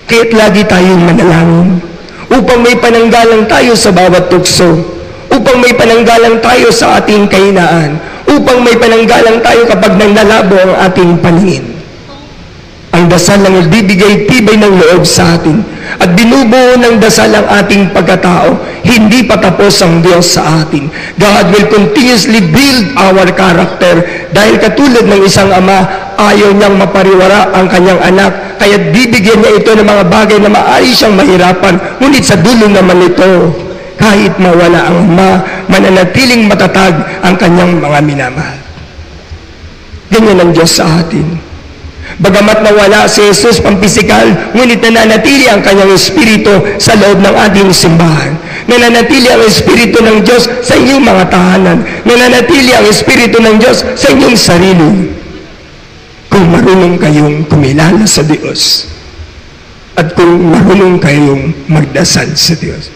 Kaya't lagi tayong manalangin upang may pananggalang tayo sa bawat tukso, upang may pananggalang tayo sa ating kahinaan, upang may pananggalang tayo kapag nanlalabo ang ating paningin. Ang dasal ang nagbibigay tibay ng loob sa atin at binubuo ng dasal ang ating pagkatao. Hindi pa tapos ang Diyos sa atin. God will continuously build our character dahil katulad ng isang ama, ayaw niyang mapariwara ang kanyang anak, kaya bibigyan niya ito ng mga bagay na maaari siyang mahirapan, ngunit sa dulo naman ito, kahit mawala ang ama, mananatiling matatag ang kanyang mga minamahal. Ganyan ang Diyos sa atin. Bagamat nawala si Jesus pampisikal, ngunit nananatili ang kanyang espiritu sa loob ng ating simbahan. Nananatili ang espiritu ng Diyos sa inyong mga tahanan. Nananatili ang espiritu ng Diyos sa inyong sarili. Kung marunong kayong kumilala sa Diyos at kung marunong kayong magdasal sa Diyos.